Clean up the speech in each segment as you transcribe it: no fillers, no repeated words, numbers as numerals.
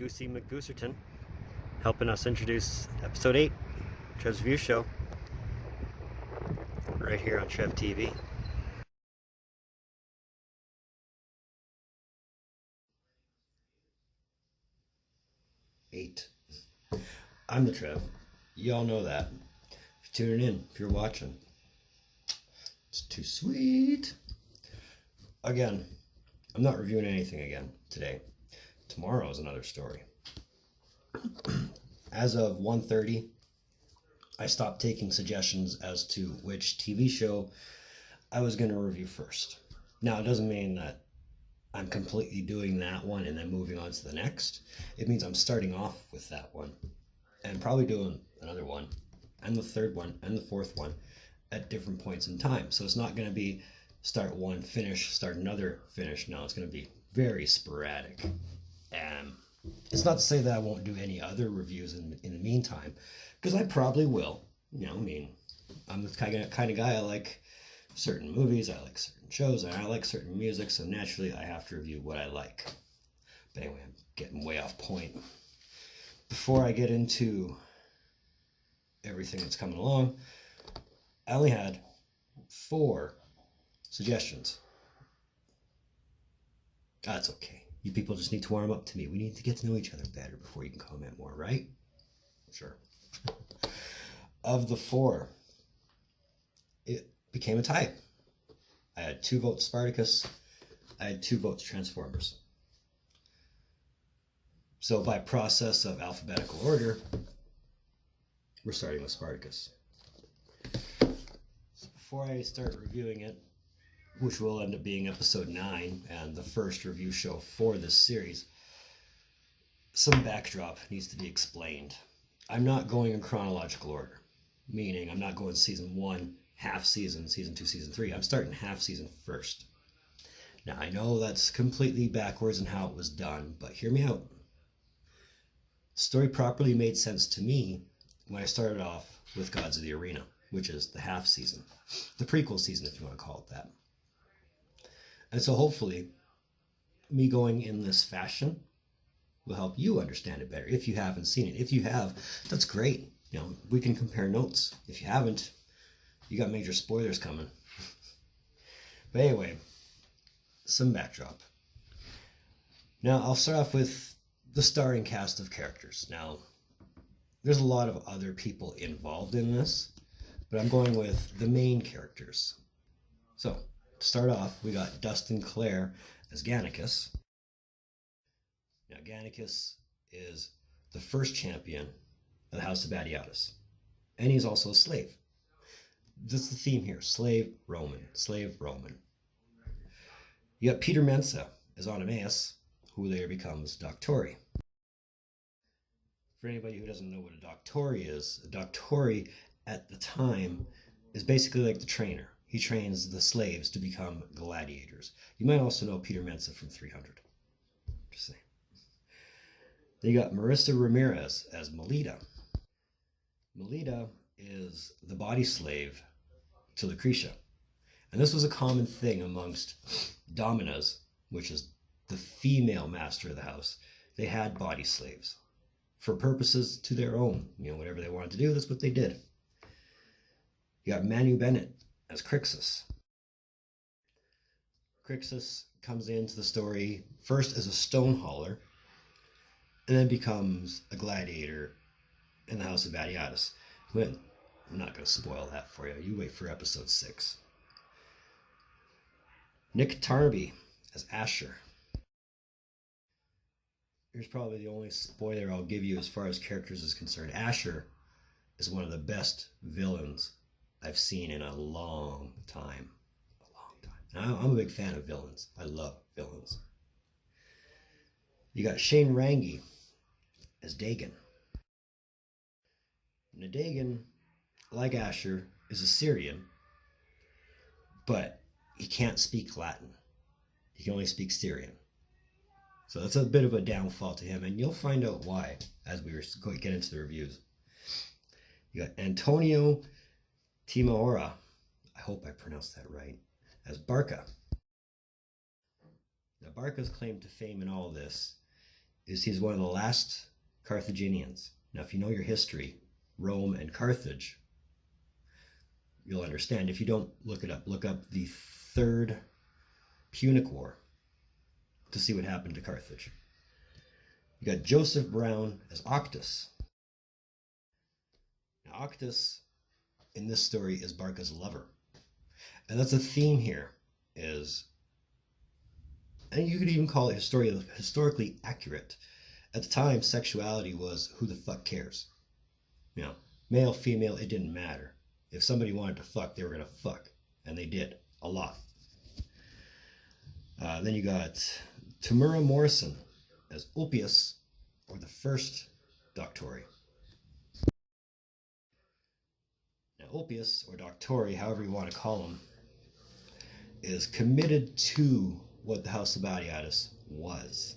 Goosey McGooserton, helping us introduce episode 8, Trev's View Show, right here on Trev TV. Eight. I'm the Trev. Y'all know that. If you're tuning in, if you're watching, it's too sweet. Again, I'm not reviewing anything again today. Tomorrow is another story. As of 1:30, I stopped taking suggestions as to which TV show I was going to review first. Now, it doesn't mean that I'm completely doing that one and then moving on to the next. It means I'm starting off with that one and probably doing another one and the third one and the fourth one at different points in time. So it's not going to be start one, finish, start another, finish. No, it's going to be very sporadic. It's not to say that I won't do any other reviews in the meantime, because I probably will. You know, I mean, I'm the kind of guy, I like certain movies, I like certain shows, and I like certain music, so naturally I have to review what I like. But anyway, I'm getting way off point. Before I get into everything that's coming along, I only had 4 suggestions. That's okay. You people just need to warm up to me. We need to get to know each other better before you can comment more, right? Sure. Of the 4, it became a tie. I had 2 votes Spartacus. I had 2 votes Transformers. So by process of alphabetical order, we're starting with Spartacus. So before I start reviewing it, which will end up being episode 9 and the first review show for this series, some backdrop needs to be explained. I'm not going in chronological order, meaning I'm not going season 1, half season, season 2, season 3. I'm starting half season first. Now, I know that's completely backwards in how it was done, but hear me out. The story properly made sense to me when I started off with Gods of the Arena, which is the half season, the prequel season, if you want to call it that. And so hopefully, me going in this fashion will help you understand it better if you haven't seen it. If you have, that's great. You know, we can compare notes. If you haven't, you got major spoilers coming. But anyway, some backdrop. Now, I'll start off with the starring cast of characters. Now, there's a lot of other people involved in this, but I'm going with the main characters. So, to start off, we got Dustin Clare as Gannicus. Now, Gannicus is the first champion of the House of Batiatus, and he's also a slave. That's the theme here: slave, Roman, slave, Roman. You got Peter Mensa as Onomaus, who later becomes Doctori. For anybody who doesn't know what a Doctori is, a Doctori at the time is basically like the trainer. He trains the slaves to become gladiators. You might also know Peter Mensa from 300. Just saying. Then you got Marissa Ramirez as Melita. Melita is the body slave to Lucretia. And this was a common thing amongst dominas, which is the female master of the house. They had body slaves for purposes to their own. You know, whatever they wanted to do, that's what they did. You got Manu Bennett as Crixus. Crixus comes into the story first as a stone hauler and then becomes a gladiator in the House of Batiatus. I'm not going to spoil that for you. You wait for episode 6. Nick Tarby as Asher. Here's probably the only spoiler I'll give you as far as characters is concerned. Asher is one of the best villains I've seen in a long time. Now, I'm a big fan of villains. I love villains. You got Shane Rangi as Dagon. Now, Dagon, like Asher, is a Syrian, but he can't speak Latin. He can only speak Syrian. So that's a bit of a downfall to him, and you'll find out why as we get into the reviews. You got Antonio Timaora, I hope I pronounced that right, as Barca. Now, Barca's claim to fame in all this is he's one of the last Carthaginians. Now, if you know your history, Rome and Carthage, you'll understand. If you don't, look it up. Look up the Third Punic War to see what happened to Carthage. You got Joseph Brown as Octus. Now, Octus in this story is Barca's lover. And that's a theme here, is, and you could even call it historically accurate. At the time, sexuality was who the fuck cares? You know, male, female, it didn't matter. If somebody wanted to fuck, they were going to fuck. And they did, a lot. Then you got Tamara Morrison as Ulpius, or the first Doctori. Now, Ulpius, or Doctori, however you want to call him, is committed to what the House of Batiatus was,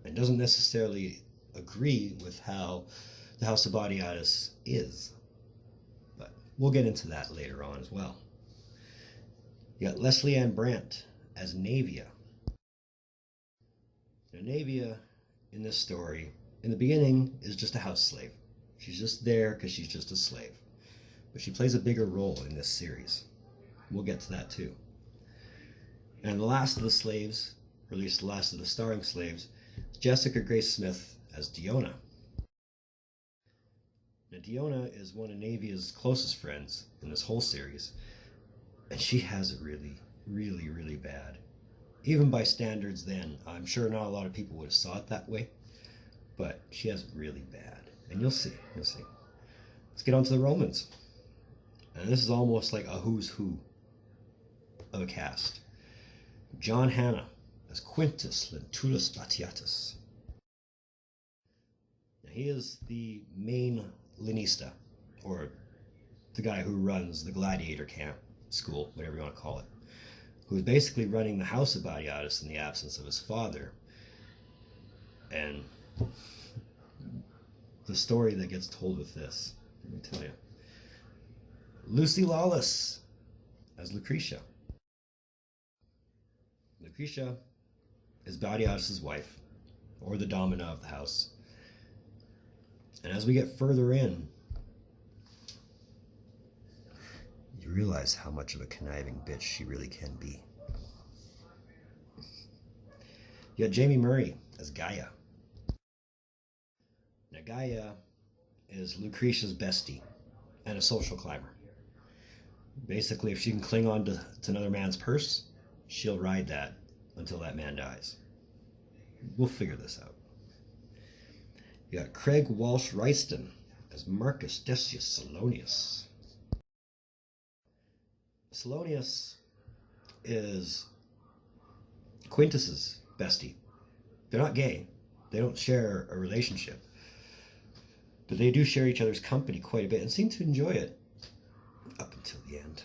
and doesn't necessarily agree with how the House of Batiatus is. But we'll get into that later on as well. You got Leslie Ann Brandt as Navia. Now, Navia in this story, in the beginning, is just a house slave. She's just there because she's just a slave. But she plays a bigger role in this series. We'll get to that too. And the last of the slaves, or at least the last of the starring slaves, is Jessica Grace Smith as Diona. Now, Diona is one of Navia's closest friends in this whole series, and she has it really, really, really bad. Even by standards then, I'm sure not a lot of people would have saw it that way, but she has it really bad. And you'll see, you'll see. Let's get on to the Romans. And this is almost like a who's who of a cast. John Hannah as Quintus Lentulus Batiatus. Now, he is the main Linista, or the guy who runs the gladiator camp, school, whatever you want to call it, who is basically running the House of Batiatus in the absence of his father. And the story that gets told with this, let me tell you. Lucy Lawless as Lucretia. Lucretia is Batiatus' wife, or the domina of the house. And as we get further in, you realize how much of a conniving bitch she really can be. You got Jamie Murray as Gaia. Now, Gaia is Lucretia's bestie and a social climber. Basically, if she can cling on to another man's purse, she'll ride that until that man dies. We'll figure this out. You got Craig Walsh Ryston as Marcus Decius Salonius. Salonius is Quintus's bestie. They're not gay. They don't share a relationship. But they do share each other's company quite a bit and seem to enjoy it up until the end.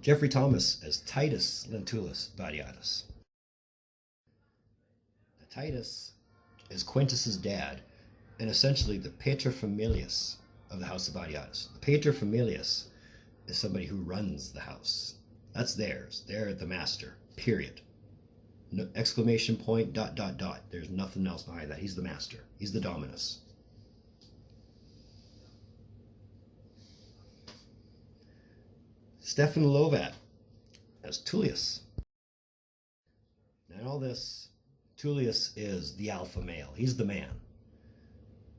Jeffrey Thomas as Titus Lentulus Batiatus. Titus is Quintus's dad, and essentially the paterfamilias of the House of Batiatus. The paterfamilias is somebody who runs the house. That's theirs. They're the master, period. No, exclamation point, ... There's nothing else behind that. He's the master. He's the dominus. Stefan Lovat as Tullius. Now, in all this, Tullius is the alpha male. He's the man.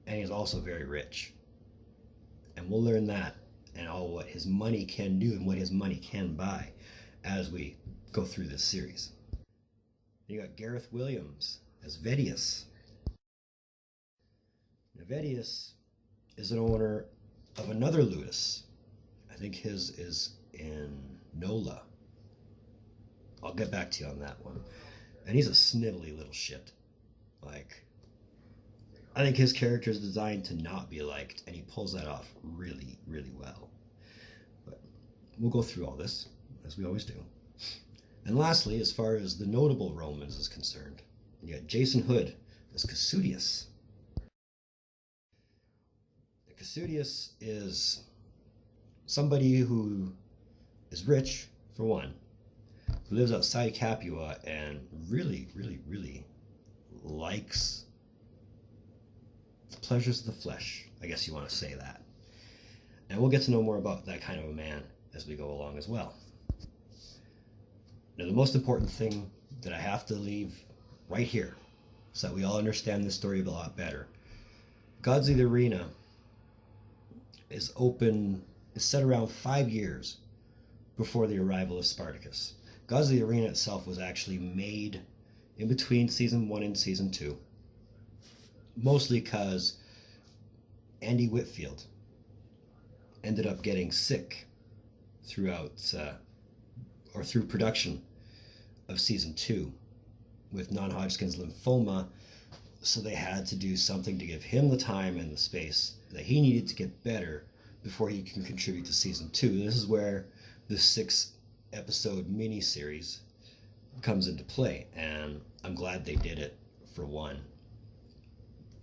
And he's also very rich. And we'll learn that and all what his money can do and what his money can buy as we go through this series. You got Gareth Williams as Vedius. Now, Vedius is an owner of another ludus. I think his is in Nola. I'll get back to you on that one. And he's a snivelly little shit. Like, I think his character is designed to not be liked, and he pulls that off really, really well. But we'll go through all this, as we always do. And lastly, as far as the notable Romans is concerned, you got Jason Hood as Cassudius. Cassudius is somebody who is rich, for one, who lives outside Capua and really, really, really likes the pleasures of the flesh. I guess you want to say that. And we'll get to know more about that kind of a man as we go along as well. Now, the most important thing that I have to leave right here so that we all understand this story a lot better. Gods of the Arena is set around 5 years before the arrival of Spartacus. Gods of the Arena itself was actually made in between season 1 and season 2, mostly because Andy Whitfield ended up getting sick through production of season 2 with non-Hodgkin's lymphoma, so they had to do something to give him the time and the space that he needed to get better before he can contribute to season 2. This is where the 6-episode miniseries comes into play, and I'm glad they did it. For one,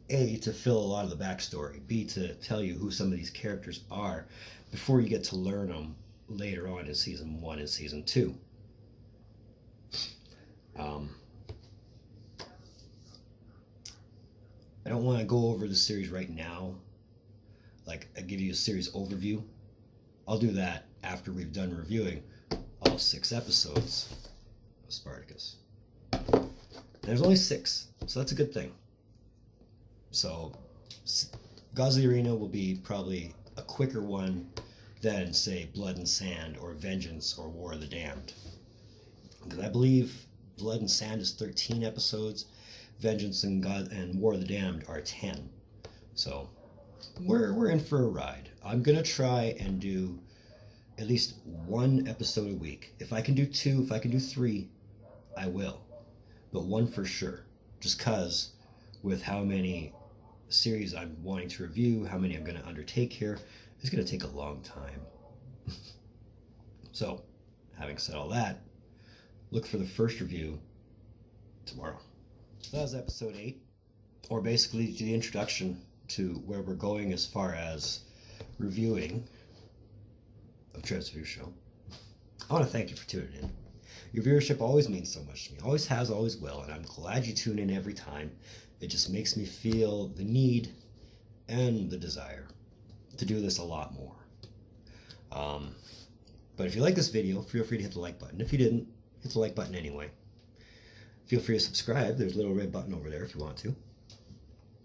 A, to fill a lot of the backstory, B, to tell you who some of these characters are before you get to learn them later on in season 1 and season 2. I don't want to go over the series right now, like I give you a series overview. I'll do that after we've done reviewing all 6 episodes of Spartacus. And there's only 6, so that's a good thing. So Gods of the Arena will be probably a quicker one than, say, Blood and Sand or Vengeance or War of the Damned. Because I believe Blood and Sand is 13 episodes, Vengeance and War of the Damned are 10. So we're in for a ride. I'm going to try and do at least 1 episode a week. If I can do 2, if I can do 3, I will. But 1 for sure. Just because with how many series I'm wanting to review, how many I'm going to undertake here, it's going to take a long time. So, having said all that, look for the first review tomorrow. So that was episode 8, or basically the introduction to where we're going as far as reviewing of Trev's View Show. I want to thank you for tuning in. Your viewership always means so much to me. Always has, always will, and I'm glad you tune in every time. It just makes me feel the need and the desire to do this a lot more. But if you like this video, feel free to hit the like button. If you didn't, hit the like button anyway. Feel free to subscribe. There's a little red button over there if you want to.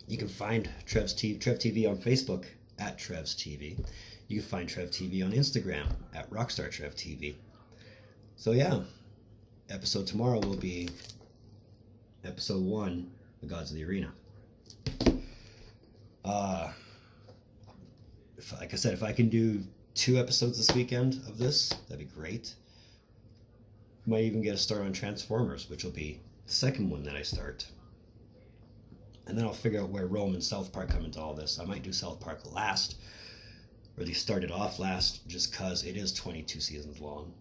You can find Trev TV on Facebook at Trev's TV. You can find Trev TV on Instagram at rockstartrev TV. So yeah, episode tomorrow will be episode 1, The Gods of the Arena. Like I said, if I can do 2 episodes this weekend of this, that'd be great. Might even get a start on Transformers, which will be the second one that I start. And then I'll figure out where Rome and South Park come into all this. I might do South Park last, or at least start it off last, just because it is 22 seasons long.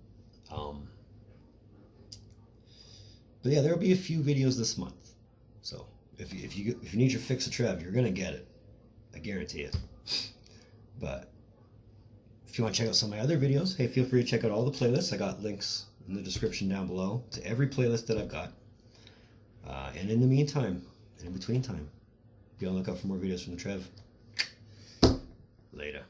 But yeah, there will be a few videos this month. So if you need your fix of Trev, you're gonna get it. I guarantee it. But if you want to check out some of my other videos, hey, feel free to check out all the playlists. I got links in the description down below to every playlist that I've got. And in the meantime, and in between time, be on the lookout for more videos from the Trev. Later.